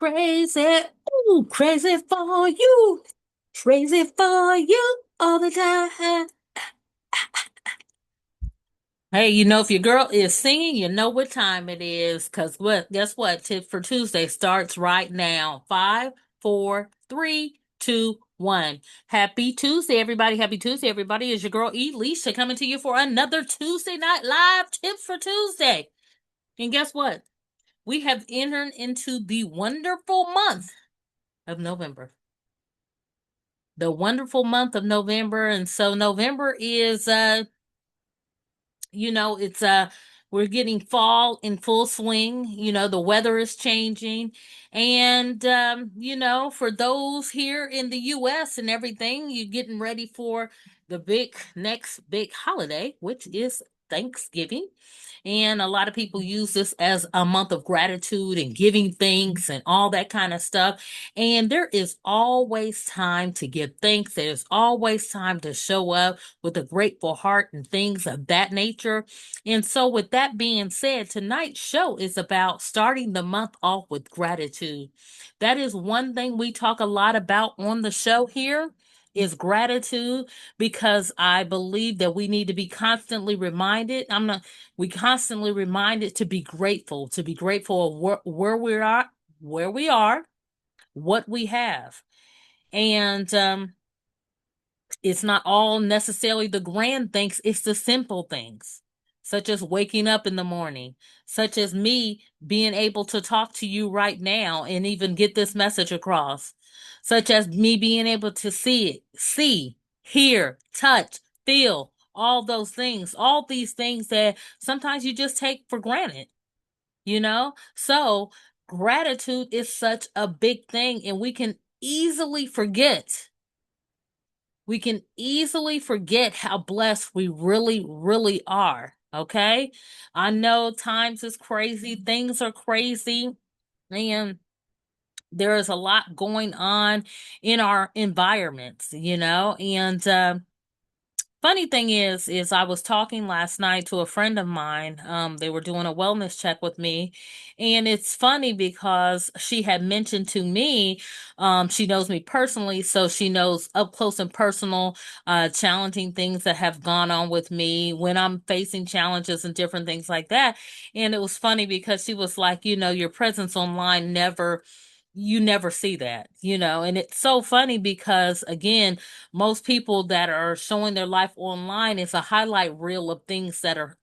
Crazy, ooh, crazy for you, crazy for you all the time. Hey, if your girl is singing, you know what time it is. Cause guess what? Tip for Tuesday starts right now. Five, four, three, two, one. Happy Tuesday, everybody. Happy Tuesday, everybody. Is your girl Elisha coming to you for another Tuesday night live tips for Tuesday. And guess what? We have entered into the wonderful month of November. The wonderful month of November. And so November is it's we're getting fall in full swing. The weather is changing. And for those here in the US and everything, you're getting ready for the big next big holiday, which is Thanksgiving. And a lot of people use this as a month of gratitude and giving thanks and all that kind of stuff. And there is always time to give thanks. There's always time to show up with a grateful heart and things of that nature. And so, with that being said, tonight's show is about starting the month off with gratitude. That is one thing we talk a lot about on the show here is gratitude because I believe that we need to be constantly reminded. We constantly reminded to be grateful of where we are, what we have. And it's not all necessarily the grand things, it's the simple things, such as waking up in the morning, such as me being able to talk to you right now and even get this message across, such as me being able to see, hear, touch, feel, all those things, all these things that sometimes you just take for granted, you know? So, gratitude is such a big thing, and we can easily forget how blessed we really, really are. Okay. I know times is crazy, things are crazy, and there is a lot going on in our environments, and funny thing is I was talking last night to a friend of mine. They were doing a wellness check with me, and it's funny because she had mentioned to me, she knows me personally, so she knows up close and personal, challenging things that have gone on with me when I'm facing challenges and different things like that. And it was funny because she was like, your presence online you never see that, and it's so funny because again, most people that are showing their life online is a highlight reel of things that are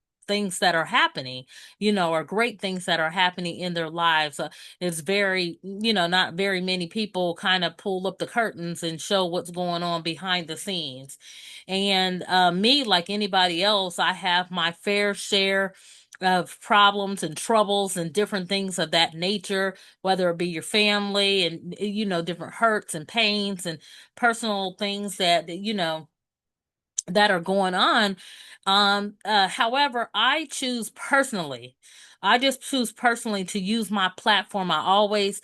happening, or great things that are happening in their lives. It's very, not very many people kind of pull up the curtains and show what's going on behind the scenes. And me, like anybody else, I have my fair share of problems and troubles and different things of that nature, whether it be your family and different hurts and pains and personal things that that are going on. However, I just choose personally to use my platform. I always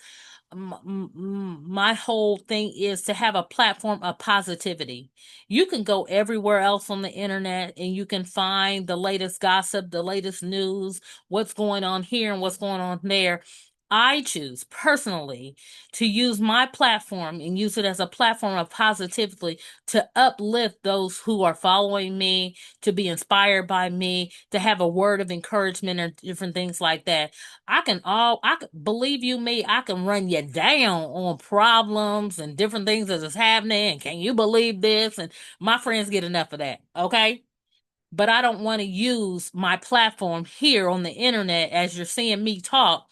my whole thing is to have a platform of positivity. You can go everywhere else on the internet and you can find the latest gossip, the latest news, what's going on here and what's going on there. I choose personally to use my platform and use it as a platform of positivity to uplift those who are following me, to be inspired by me, to have a word of encouragement and different things like that. I can believe you me, I can run you down on problems and different things that is happening. And can you believe this? And my friends get enough of that. Okay. But I don't want to use my platform here on the internet as you're seeing me talk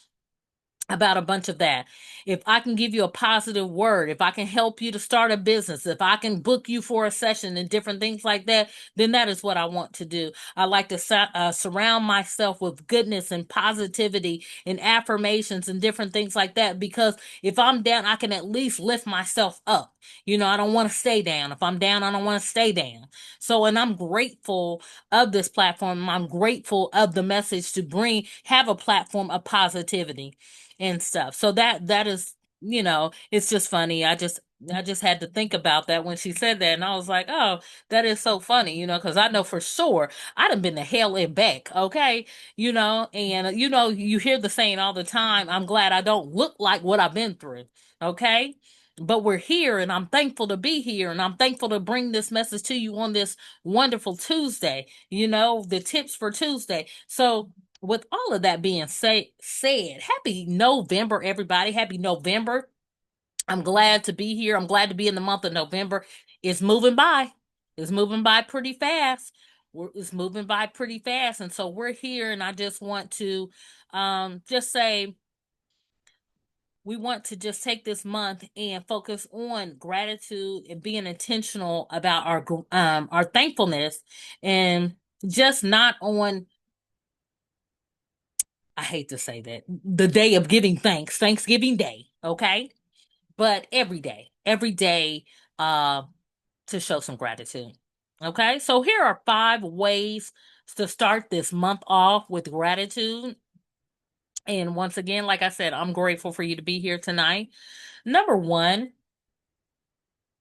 about a bunch of that. If I can give you a positive word, if I can help you to start a business, if I can book you for a session and different things like that, then that is what I want to do. I like to surround myself with goodness and positivity and affirmations and different things like that because if I'm down, I can at least lift myself up. I don't want to stay down. If I'm down, I don't want to stay down. So, and I'm grateful of this platform. I'm grateful of the message to have a platform of positivity and stuff. So that is, it's just funny. I just I just had to think about that when she said that, and I was like, "Oh, that is so funny," because I know for sure I done been to hell and back, okay, and you hear the saying all the time. I'm glad I don't look like what I've been through, okay. But we're here, and I'm thankful to be here, and I'm thankful to bring this message to you on this wonderful Tuesday. The tips for Tuesday. So, with all of that being said, happy November, everybody! Happy November. I'm glad to be here. I'm glad to be in the month of November. It's moving by. It's moving by pretty fast. It's moving by pretty fast. And so we're here, and I just want to just say we want to just take this month and focus on gratitude and being intentional about our thankfulness, and just not on, I hate to say that, the day of giving thanks, Thanksgiving Day, okay? But every day, uh, to show some gratitude. Okay, so here are 5 ways to start this month off with gratitude. And once again, like I said, I'm grateful for you to be here tonight. Number one,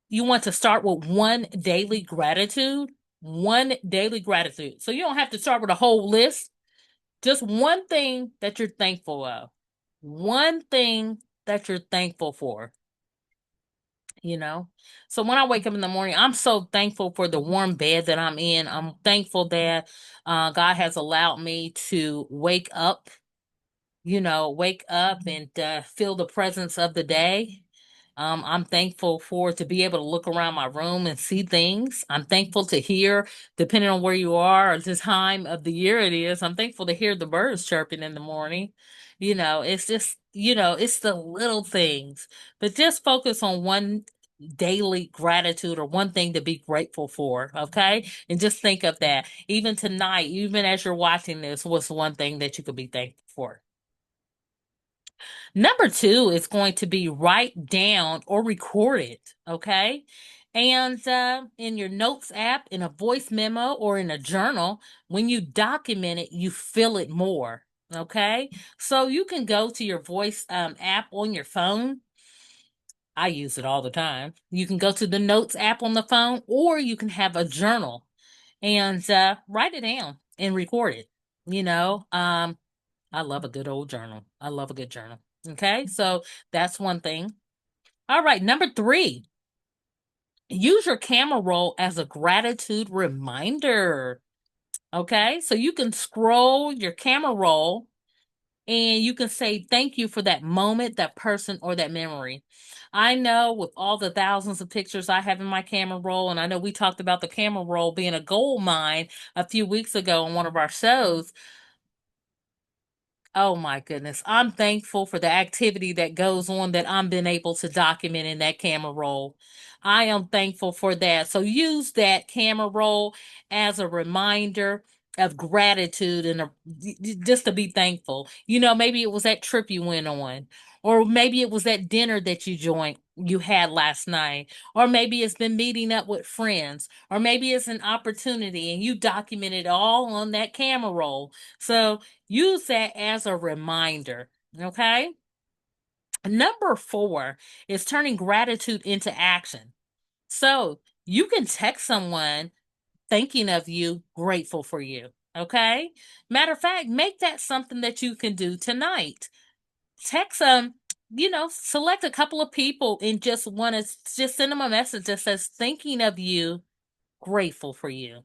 you want to start with one daily gratitude. One daily gratitude. So you don't have to start with a whole list, just one thing that you're thankful of. One thing that you're thankful for. you know. So when I wake up in the morning, I'm so thankful for the warm bed that I'm in. I'm thankful that God has allowed me to wake up and feel the presence of the day. I'm thankful for to be able to look around my room and see things. I'm thankful to hear, depending on where you are or the time of the year it is, I'm thankful to hear the birds chirping in the morning. It's just, it's the little things. But just focus on one daily gratitude or one thing to be grateful for, okay? And just think of that. Even tonight, even as you're watching this, what's one thing that you could be thankful for? Number two is going to be write down or record it, okay? And in your notes app, in a voice memo, or in a journal, when you document it, you feel it more, okay? So you can go to your voice app on your phone. I use it all the time. You can go to the notes app on the phone, or you can have a journal and write it down and record it. You know, um, I love a good old journal. I love a good journal. Okay, so that's one thing. All right, number three, use your camera roll as a gratitude reminder. Okay, so you can scroll your camera roll and you can say thank you for that moment, that person, or that memory. I know with all the thousands of pictures I have in my camera roll, and I know we talked about the camera roll being a gold mine a few weeks ago on one of our shows. Oh my goodness. I'm thankful for the activity that goes on that I'm been able to document in that camera roll. I am thankful for that. So use that camera roll as a reminder of gratitude and just to be thankful. Maybe it was that trip you went on, or maybe it was that dinner that you had last night, or maybe it's been meeting up with friends, or maybe it's an opportunity and you document it all on that camera roll. So use that as a reminder. Okay. Number four is turning gratitude into action. So you can text someone thinking of you, grateful for you. Okay. Matter of fact, make that something that you can do tonight. Text them, select a couple of people and just send them a message that says, thinking of you, grateful for you.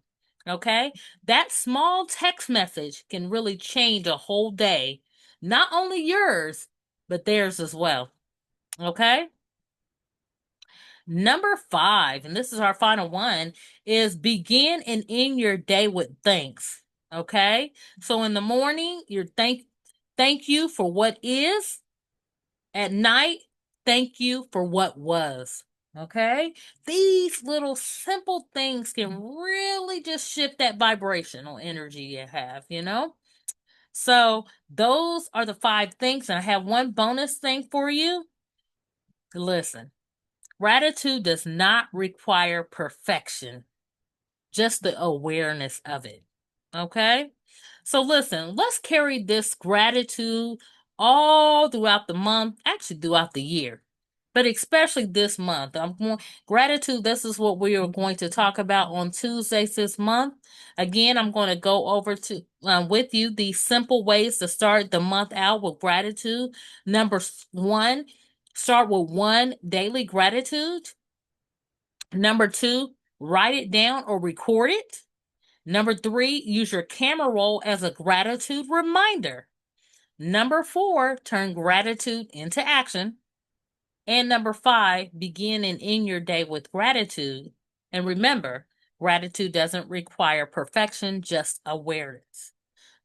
Okay? That small text message can really change a whole day, not only yours, but theirs as well. Okay? Number five, and this is our final one, is begin and end your day with thanks. Okay? So in the morning, thank you for what is. At night, thank you for what was. Okay? These little simple things can really just shift that vibrational energy you have. So, those are the 5 things. And I have one bonus thing for you. Listen, gratitude does not require perfection, just the awareness of it. Okay? So, listen, let's carry this gratitude all throughout the month, actually, throughout the year. but especially this month. Gratitude. This is what we are going to talk about on Tuesdays this month. Again, I'm going to go over to with you the simple ways to start the month out with gratitude. Number one, start with one daily gratitude. Number two, write it down or record it. Number three, use your camera roll as a gratitude reminder. Number four, turn gratitude into action. And number five, begin and end your day with gratitude. And remember, gratitude doesn't require perfection, just awareness.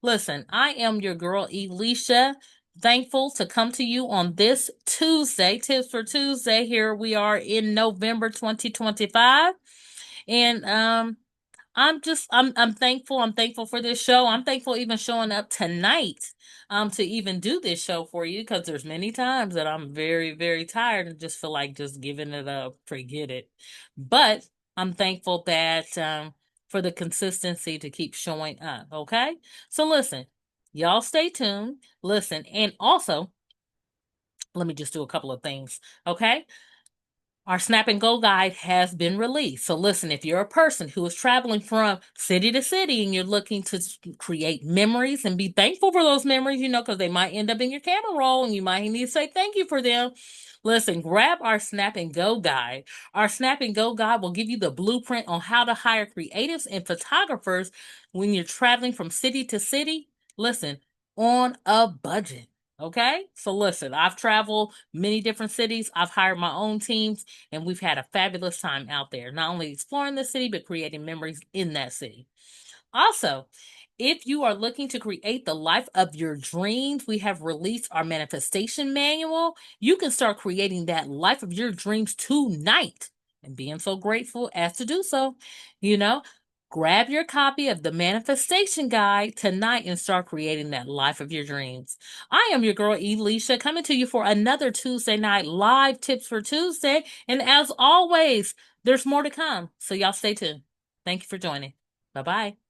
Listen, I am your girl, Elisha. Thankful to come to you on this Tuesday, Tips for Tuesday. Here we are in November 2025. And I'm thankful. I'm thankful for this show. I'm thankful even showing up tonight to even do this show for you, because there's many times that I'm very, very tired and just feel like just giving it up, forget it. But I'm thankful that for the consistency to keep showing up, okay? So listen, y'all stay tuned. Listen, and also let me just do a couple of things, okay? Our Snap and Go guide has been released. So listen, if you're a person who is traveling from city to city and you're looking to create memories and be thankful for those memories, because they might end up in your camera roll and you might need to say thank you for them. Listen, grab our Snap and Go guide. Our Snap and Go guide will give you the blueprint on how to hire creatives and photographers when you're traveling from city to city. Listen, on a budget. Okay? So listen, I've traveled many different cities. I've hired my own teams and we've had a fabulous time out there, not only exploring the city, but creating memories in that city. Also, if you are looking to create the life of your dreams, we have released our manifestation manual. You can start creating that life of your dreams tonight and being so grateful as to do so. You know, grab your copy of the manifestation guide tonight and start creating that life of your dreams. I am your girl, Elisha, coming to you for another Tuesday night live tips for Tuesday. And as always, there's more to come. So y'all stay tuned. Thank you for joining. Bye bye.